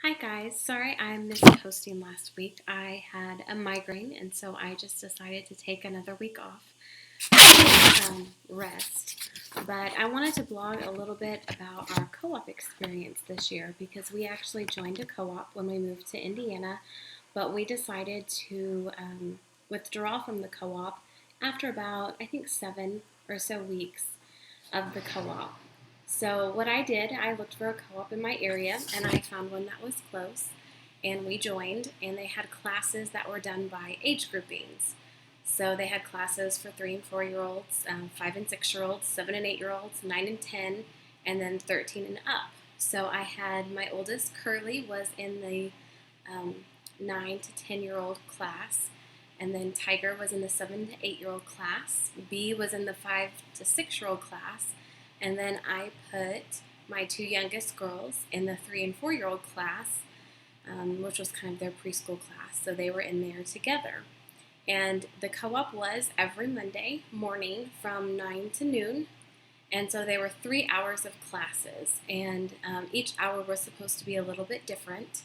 Hi guys, sorry I missed posting last week. I had a migraine and so I just decided to take another week off to rest. But I wanted to blog a little bit about our co-op experience this year because we actually joined a co-op when we moved to Indiana, but we decided to withdraw from the co-op after about, I think, 7 or so weeks of the co-op. So what I did, I looked for a co-op in my area and I found one that was close and we joined, and they had classes that were done by age groupings. So they had classes for 3 and 4 year olds, 5 and 6 year olds, 7 and 8 year olds, 9 and 10, and then 13 and up. So I had my oldest Curly was in the 9 to 10 year old class, and then Tiger was in the 7 to 8 year old class. B was in the 5 to 6 year old class, and then I put my two youngest girls in the 3 and 4 year old class, which was kind of their preschool class. So they were in there together. And the co-op was every Monday morning from 9 to noon. And so there were 3 hours of classes, and each hour was supposed to be a little bit different,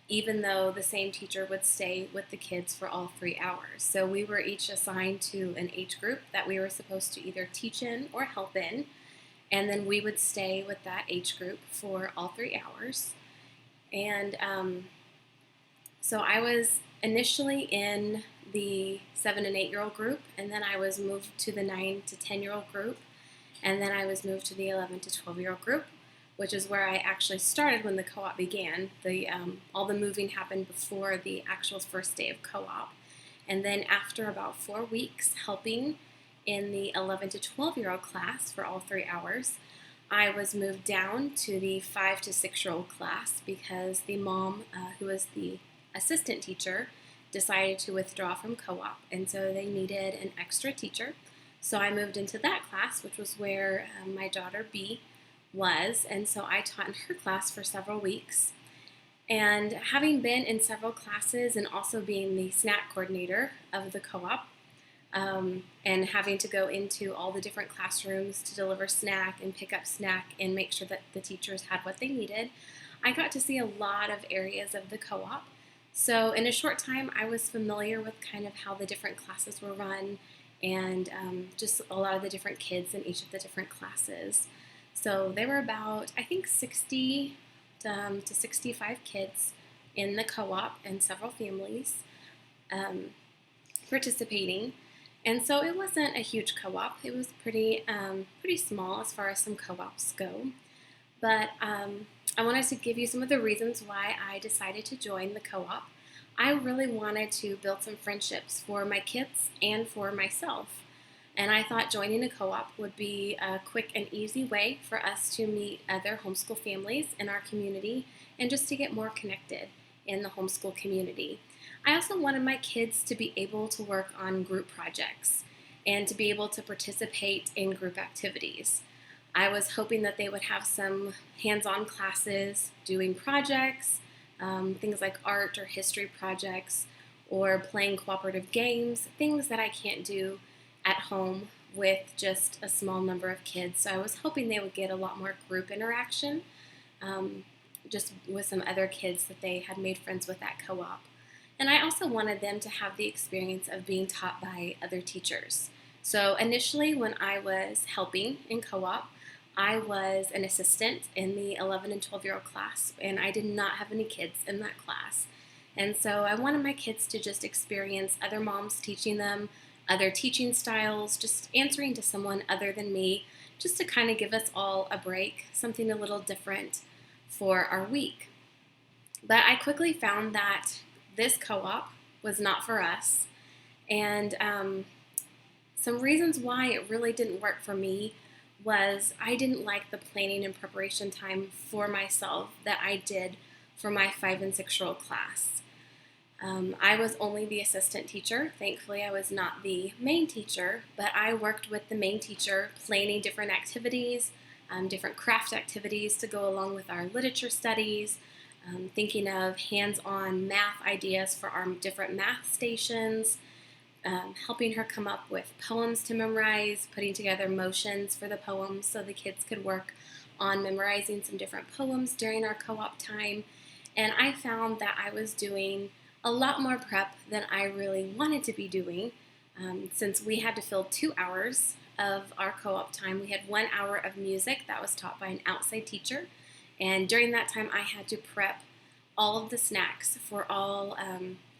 even though the same teacher would stay with the kids for all 3 hours. So we were each assigned to an age group that we were supposed to either teach in or help in, and then we would stay with that age group for all 3 hours. And so I was initially in the 7 and 8 year old group, and then I was moved to the 9 to 10 year old group, and then I was moved to the 11 to 12 year old group, which is where I actually started when the co-op began. All the moving happened before the actual first day of co-op. And then after about 4 weeks helping in the 11 to 12 year old class for all 3 hours, I was moved down to the 5 to 6 year old class because the mom, who was the assistant teacher, decided to withdraw from co-op, and so they needed an extra teacher. So I moved into that class, which was where my daughter B was, and so I taught in her class for several weeks. And having been in several classes and also being the snack coordinator of the co-op, and having to go into all the different classrooms to deliver snack and pick up snack and make sure that the teachers had what they needed, I got to see a lot of areas of the co-op. So in a short time, I was familiar with kind of how the different classes were run and just a lot of the different kids in each of the different classes. So there were about, I think, 60 to 65 kids in the co-op and several families participating. And so it wasn't a huge co-op. It was pretty small as far as some co-ops go. But I wanted to give you some of the reasons why I decided to join the co-op. I really wanted to build some friendships for my kids and for myself. And I thought joining a co-op would be a quick and easy way for us to meet other homeschool families in our community and just to get more connected in the homeschool community. I also wanted my kids to be able to work on group projects and to be able to participate in group activities. I was hoping that they would have some hands-on classes doing projects, things like art or history projects, or playing cooperative games, things that I can't do at home with just a small number of kids. So I was hoping they would get a lot more group interaction, just with some other kids that they had made friends with at co-op. And I also wanted them to have the experience of being taught by other teachers. So initially, when I was helping in co-op, I was an assistant in the 11 and 12-year-old class, and I did not have any kids in that class. And so I wanted my kids to just experience other moms teaching them, other teaching styles, just answering to someone other than me, just to kind of give us all a break, something a little different for our week. But I quickly found that this co-op was not for us, and some reasons why it really didn't work for me was I didn't like the planning and preparation time for myself that I did for my 5 and 6 year old class. I was only the assistant teacher. Thankfully, I was not the main teacher, but I worked with the main teacher planning different activities, different craft activities to go along with our literature studies, thinking of hands-on math ideas for our different math stations, helping her come up with poems to memorize, putting together motions for the poems so the kids could work on memorizing some different poems during our co-op time. and I found that I was doing a lot more prep than I really wanted to be doing. Since we had to fill 2 hours of our co-op time, we had 1 hour of music that was taught by an outside teacher, and during that time I had to prep all of the snacks for all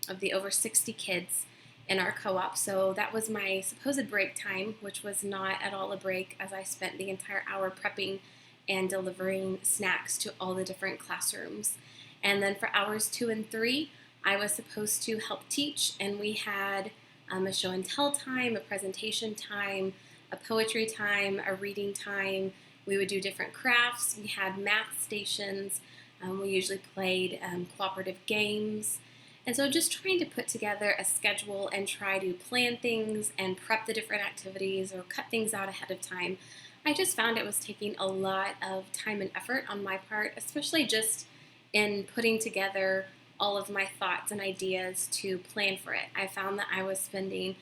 of the over 60 kids in our co-op. So that was my supposed break time, which was not at all a break, as I spent the entire hour prepping and delivering snacks to all the different classrooms. And then for hours 2 and 3, I was supposed to help teach, and we had a show and tell time, a presentation time, a poetry time, a reading time. We would do different crafts. We had math stations. We usually played cooperative games. And so just trying to put together a schedule and try to plan things and prep the different activities or cut things out ahead of time, I just found it was taking a lot of time and effort on my part, especially just in putting together all of my thoughts and ideas to plan for it. I found that I was spending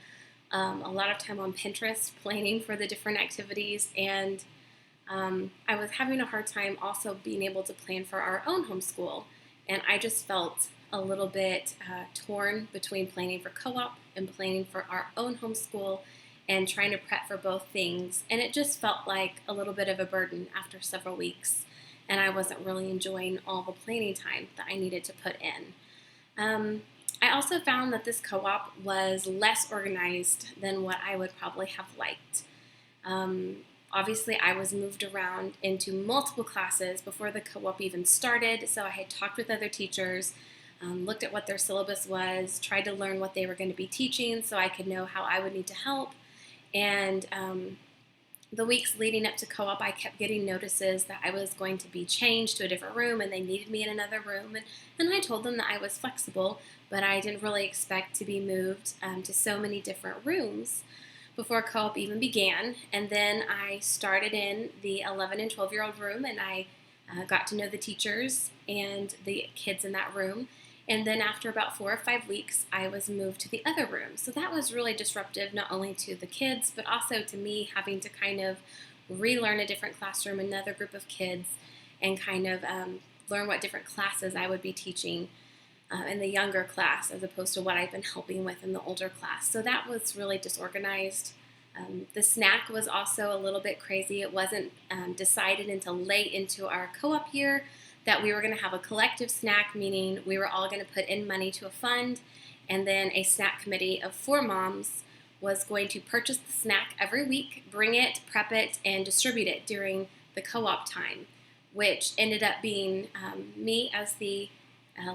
a lot of time on Pinterest planning for the different activities, and I was having a hard time also being able to plan for our own homeschool. And I just felt a little bit torn between planning for co-op and planning for our own homeschool and trying to prep for both things. And it just felt like a little bit of a burden after several weeks. And I wasn't really enjoying all the planning time that I needed to put in. I also found that this co-op was less organized than what I would probably have liked. Obviously, I was moved around into multiple classes before the co-op even started, so I had talked with other teachers, looked at what their syllabus was, tried to learn what they were going to be teaching so I could know how I would need to help. And the weeks leading up to co-op, I kept getting notices that I was going to be changed to a different room and they needed me in another room. And I told them that I was flexible, but I didn't really expect to be moved to so many different rooms before co-op even began. And then I started in the 11 and 12-year-old room, and I got to know the teachers and the kids in that room. And then after about 4 or 5 weeks, I was moved to the other room. So that was really disruptive, not only to the kids, but also to me having to kind of relearn a different classroom, another group of kids, and kind of learn what different classes I would be teaching in the younger class as opposed to what I've been helping with in the older class. So that was really disorganized. The snack was also a little bit crazy. It wasn't decided until late into our co-op year that we were going to have a collective snack, meaning we were all going to put in money to a fund, and then a snack committee of 4 moms was going to purchase the snack every week, bring it, prep it, and distribute it during the co-op time, which ended up being me as the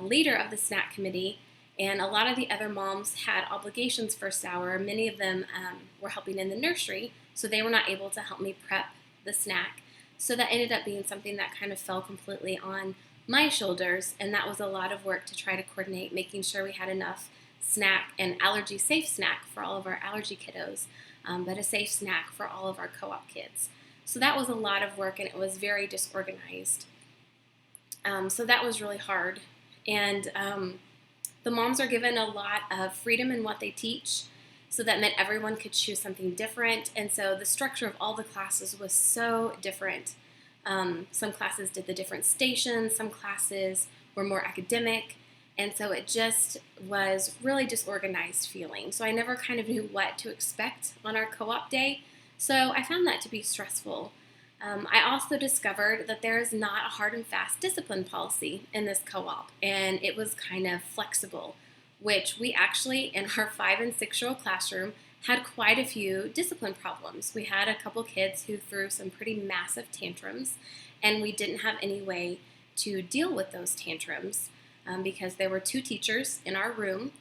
leader of the snack committee, and a lot of the other moms had obligations first hour. Many of them were helping in the nursery, so they were not able to help me prep the snack. So that ended up being something that kind of fell completely on my shoulders, and that was a lot of work to try to coordinate, making sure we had enough snack and allergy-safe snack for all of our allergy kiddos, but a safe snack for all of our co-op kids. So that was a lot of work, and it was very disorganized. So that was really hard. And the moms are given a lot of freedom in what they teach, so that meant everyone could choose something different. And so the structure of all the classes was so different. Some classes did the different stations, some classes were more academic, and so it just was really disorganized feeling. So I never kind of knew what to expect on our co-op day, so I found that to be stressful. I also discovered that there is not a hard and fast discipline policy in this co-op, and it was kind of flexible, which we actually, in our 5 and 6-year-old classroom, had quite a few discipline problems. We had a couple kids who threw some pretty massive tantrums, and we didn't have any way to deal with those tantrums because there were 2 teachers in our room,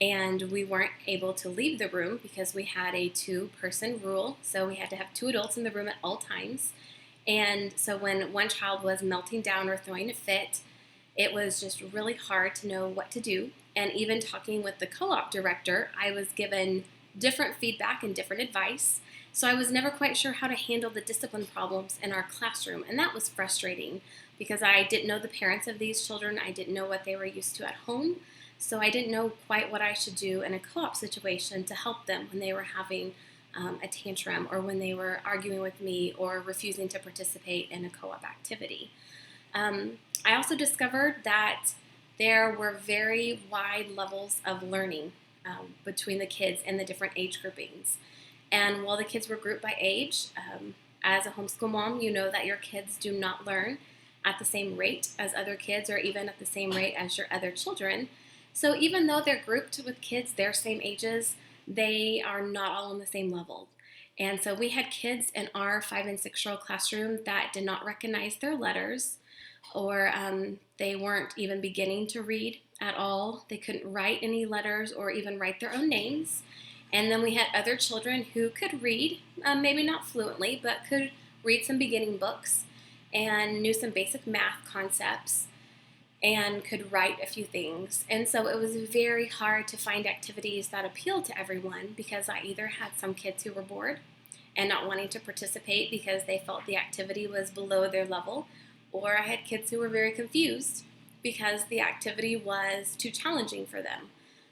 and we weren't able to leave the room because we had a 2-person rule, so we had to have 2 adults in the room at all times. And so when one child was melting down or throwing a fit, it was just really hard to know what to do. And even talking with the co-op director, I was given different feedback and different advice. So I was never quite sure how to handle the discipline problems in our classroom. And that was frustrating because I didn't know the parents of these children. I didn't know what they were used to at home. So I didn't know quite what I should do in a co-op situation to help them when they were having a tantrum or when they were arguing with me or refusing to participate in a co-op activity. I also discovered that there were very wide levels of learning between the kids and the different age groupings. And while the kids were grouped by age, as a homeschool mom, you know that your kids do not learn at the same rate as other kids or even at the same rate as your other children. So even though they're grouped with kids their same ages, they are not all on the same level. And so we had kids in our 5 and 6-year-old classroom that did not recognize their letters, or they weren't even beginning to read at all. They couldn't write any letters or even write their own names. And then we had other children who could read, maybe not fluently, but could read some beginning books and knew some basic math concepts and could write a few things. And so it was very hard to find activities that appealed to everyone, because I either had some kids who were bored and not wanting to participate because they felt the activity was below their level, or I had kids who were very confused because the activity was too challenging for them.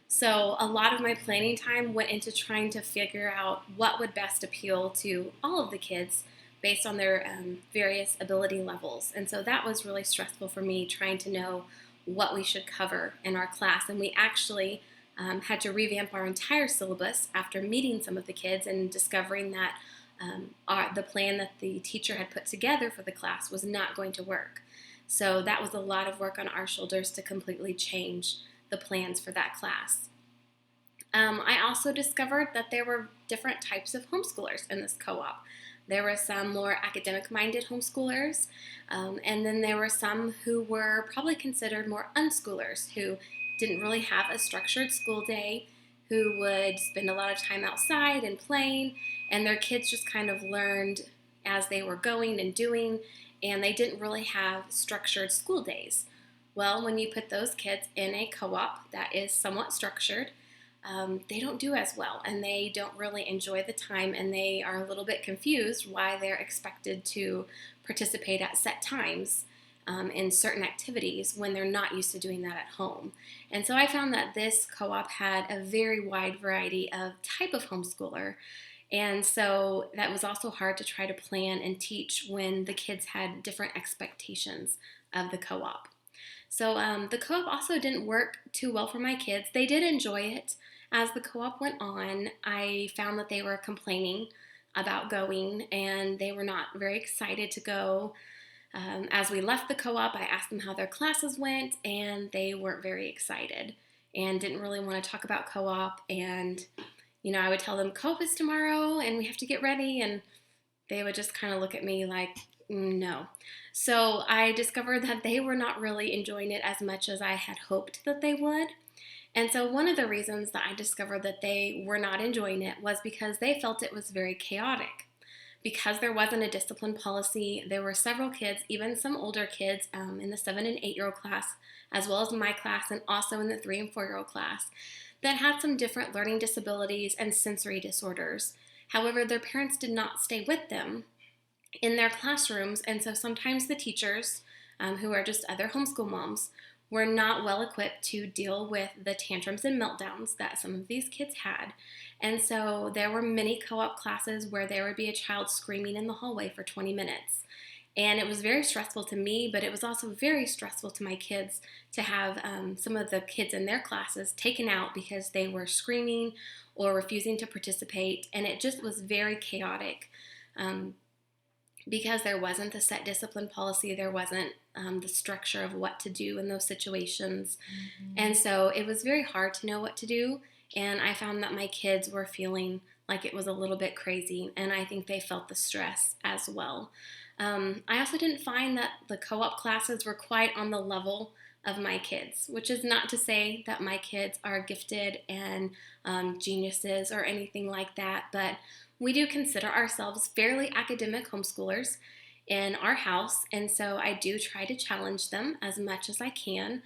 So a lot of my planning time went into trying to figure out what would best appeal to all of the kids based on their various ability levels. And so that was really stressful for me, trying to know what we should cover in our class. And we actually had to revamp our entire syllabus after meeting some of the kids and discovering that the plan that the teacher had put together for the class was not going to work. So that was a lot of work on our shoulders to completely change the plans for that class. I also discovered that there were different types of homeschoolers in this co-op. There were some more academic-minded homeschoolers, and then there were some who were probably considered more unschoolers, who didn't really have a structured school day, who would spend a lot of time outside and playing, and their kids just kind of learned as they were going and doing, and they didn't really have structured school days. Well, when you put those kids in a co-op that is somewhat structured, they don't do as well, and they don't really enjoy the time, and they are a little bit confused why they're expected to participate at set times in certain activities when they're not used to doing that at home. And so I found that this co-op had a very wide variety of type of homeschooler, and so that was also hard to try to plan and teach when the kids had different expectations of the co-op. So the co-op also didn't work too well for my kids. They did enjoy it. As the co-op went on, I found that they were complaining about going, and they were not very excited to go. As we left the co-op, I asked them how their classes went, and they weren't very excited and didn't really want to talk about co-op. And, I would tell them co-op is tomorrow and we have to get ready, and they would just kind of look at me like, no. So I discovered that they were not really enjoying it as much as I had hoped that they would. And so one of the reasons that I discovered that they were not enjoying it was because they felt it was very chaotic. Because there wasn't a discipline policy, there were several kids, even some older kids in the 7 and 8-year-old class, as well as my class, and also in the 3 and 4-year-old class, that had some different learning disabilities and sensory disorders. However, their parents did not stay with them in their classrooms, and so sometimes the teachers, who are just other homeschool moms, were not well equipped to deal with the tantrums and meltdowns that some of these kids had. And so there were many co-op classes where there would be a child screaming in the hallway for 20 minutes. And it was very stressful to me, but it was also very stressful to my kids to have some of the kids in their classes taken out because they were screaming or refusing to participate. And it just was very chaotic. Because there wasn't the set discipline policy, there wasn't the structure of what to do in those situations. Mm-hmm. And so it was very hard to know what to do, and I found that my kids were feeling like it was a little bit crazy, and I think they felt the stress as well. I also didn't find that the co-op classes were quite on the level of my kids, which is not to say that my kids are gifted and geniuses or anything like that, but we do consider ourselves fairly academic homeschoolers in our house, and so I do try to challenge them as much as I can.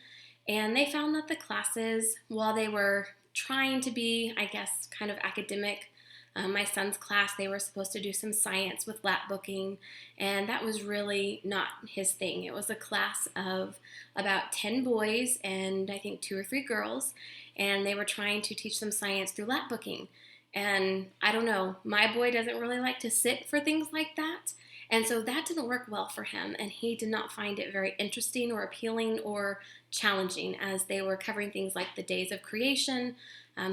And they found that the classes, while they were trying to be, I guess, kind of academic, my son's class, they were supposed to do some science with lap booking, and that was really not his thing. It was a class of about 10 boys and I think 2 or 3 girls, and they were trying to teach them science through lap booking. And I don't know, my boy doesn't really like to sit for things like that. And so that didn't work well for him, and he did not find it very interesting or appealing or challenging as they were covering things like the days of creation.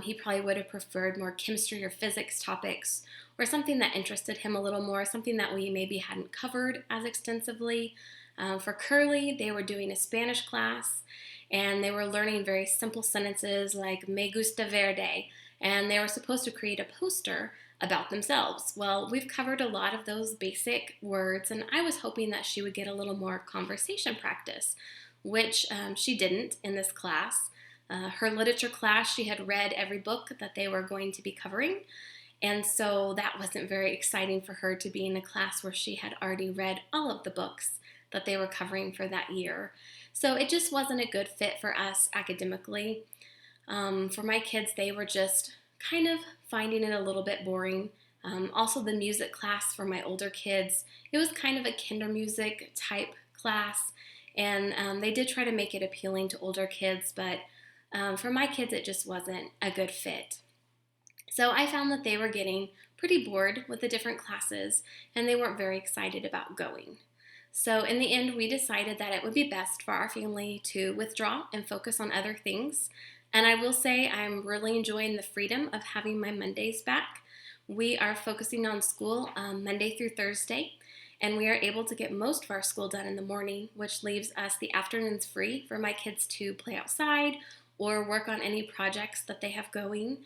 He probably would have preferred more chemistry or physics topics or something that interested him a little more, something that we maybe hadn't covered as extensively. For Curly, they were doing a Spanish class, and they were learning very simple sentences like me gusta verde, and they were supposed to create a poster about themselves. Well, we've covered a lot of those basic words, and I was hoping that she would get a little more conversation practice, which she didn't in this class. Her literature class, she had read every book that they were going to be covering, and so that wasn't very exciting for her to be in a class where she had already read all of the books that they were covering for that year. So it just wasn't a good fit for us academically. For my kids, they were just kind of finding it a little bit boring. Also, the music class for my older kids, it was kind of a kinder music type class, and they did try to make it appealing to older kids, but for my kids, it just wasn't a good fit. So I found that they were getting pretty bored with the different classes, and they weren't very excited about going. So in the end, we decided that it would be best for our family to withdraw and focus on other things. And I will say I'm really enjoying the freedom of having my Mondays back. We are focusing on school Monday through Thursday, and we are able to get most of our school done in the morning, which leaves us the afternoons free for my kids to play outside or work on any projects that they have going.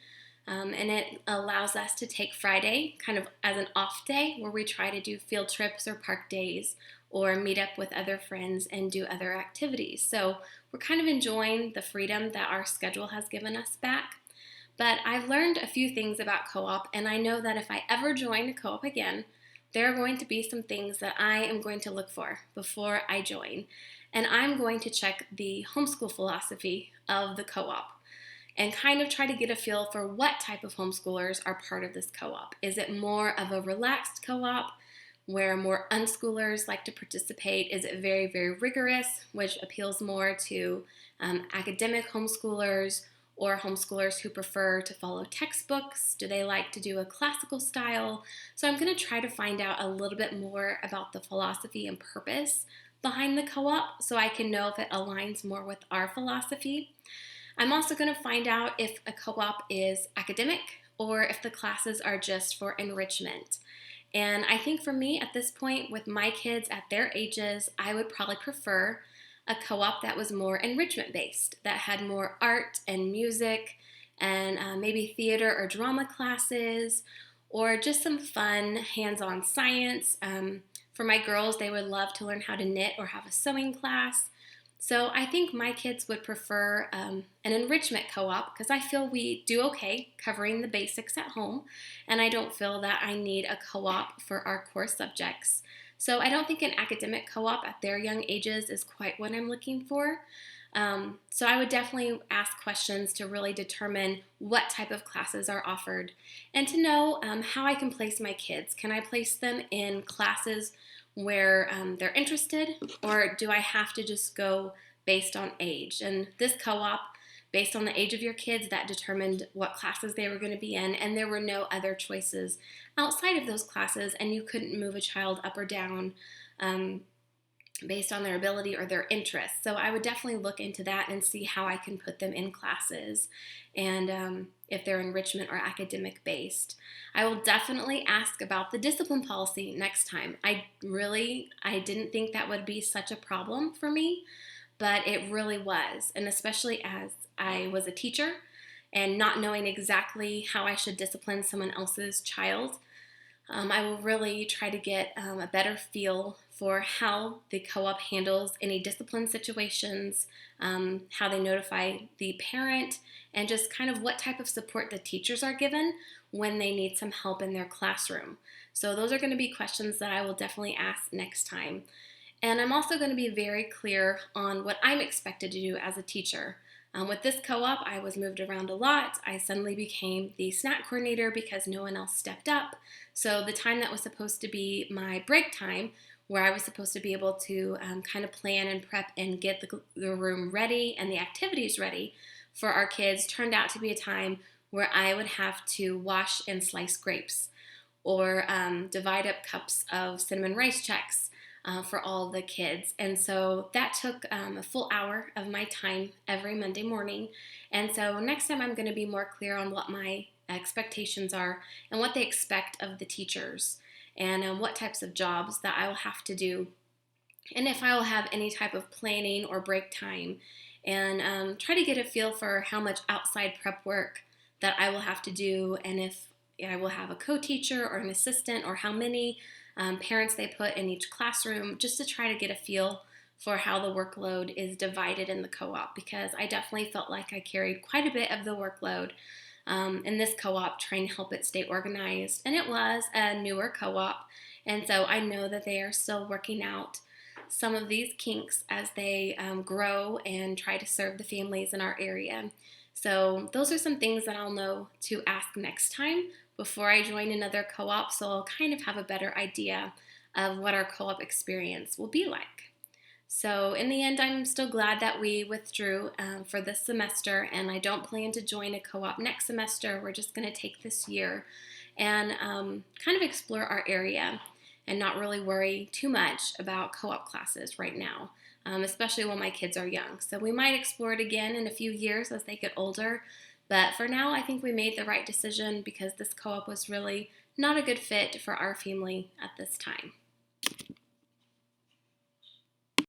And it allows us to take Friday kind of as an off day where we try to do field trips or park days or meet up with other friends and do other activities. So we're kind of enjoying the freedom that our schedule has given us back. But I've learned a few things about co-op, and I know that if I ever join a co-op again, there are going to be some things that I am going to look for before I join. And I'm going to check the homeschool philosophy of the co-op and kind of try to get a feel for what type of homeschoolers are part of this co-op. Is it more of a relaxed co-op where more unschoolers like to participate? Is it very, very rigorous, which appeals more to academic homeschoolers or homeschoolers who prefer to follow textbooks? Do they like to do a classical style? So I'm going to try to find out a little bit more about the philosophy and purpose behind the co-op so I can know if it aligns more with our philosophy. I'm also going to find out if a co-op is academic or if the classes are just for enrichment. And I think for me at this point with my kids at their ages, I would probably prefer a co-op that was more enrichment based, that had more art and music and maybe theater or drama classes or just some fun hands-on science. For my girls, they would love to learn how to knit or have a sewing class. So I think my kids would prefer an enrichment co-op because I feel we do okay covering the basics at home, and I don't feel that I need a co-op for our core subjects. So I don't think an academic co-op at their young ages is quite what I'm looking for. So I would definitely ask questions to really determine what type of classes are offered and to know how I can place my kids. Can I place them in classes where they're interested, or do I have to just go based on age? And this co-op, based on the age of your kids, that determined what classes they were going to be in, and there were no other choices outside of those classes, and you couldn't move a child up or down based on their ability or their interests. So I would definitely look into that and see how I can put them in classes and if they're enrichment or academic based. I will definitely ask about the discipline policy next time. I didn't think that would be such a problem for me, but it really was. And especially as I was a teacher and not knowing exactly how I should discipline someone else's child, I will really try to get a better feel for how the co-op handles any discipline situations, how they notify the parent, and just kind of what type of support the teachers are given when they need some help in their classroom. So those are going to be questions that I will definitely ask next time. And I'm also going to be very clear on what I'm expected to do as a teacher. With this co-op, I was moved around a lot. I suddenly became the snack coordinator because no one else stepped up. So the time that was supposed to be my break time, where I was supposed to be able to kind of plan and prep and get the room ready and the activities ready for our kids, turned out to be a time where I would have to wash and slice grapes, or divide up cups of cinnamon rice checks for all the kids. And so that took a full hour of my time every Monday morning. And so next time I'm going to be more clear on what my expectations are and what they expect of the teachers, and what types of jobs that I will have to do, and if I will have any type of planning or break time, and try to get a feel for how much outside prep work that I will have to do, and if I will have a co-teacher or an assistant, or how many parents they put in each classroom, just to try to get a feel for how the workload is divided in the co-op, because I definitely felt like I carried quite a bit of the workload in this co-op, trying to help it stay organized. And it was a newer co-op, and so I know that they are still working out some of these kinks as they grow and try to serve the families in our area. So those are some things that I'll know to ask next time before I join another co-op, so I'll kind of have a better idea of what our co-op experience will be like. So in the end, I'm still glad that we withdrew for this semester, and I don't plan to join a co-op next semester. We're just going to take this year and kind of explore our area and not really worry too much about co-op classes right now, especially when my kids are young. So we might explore it again in a few years as they get older, but for now I think we made the right decision, because this co-op was really not a good fit for our family at this time.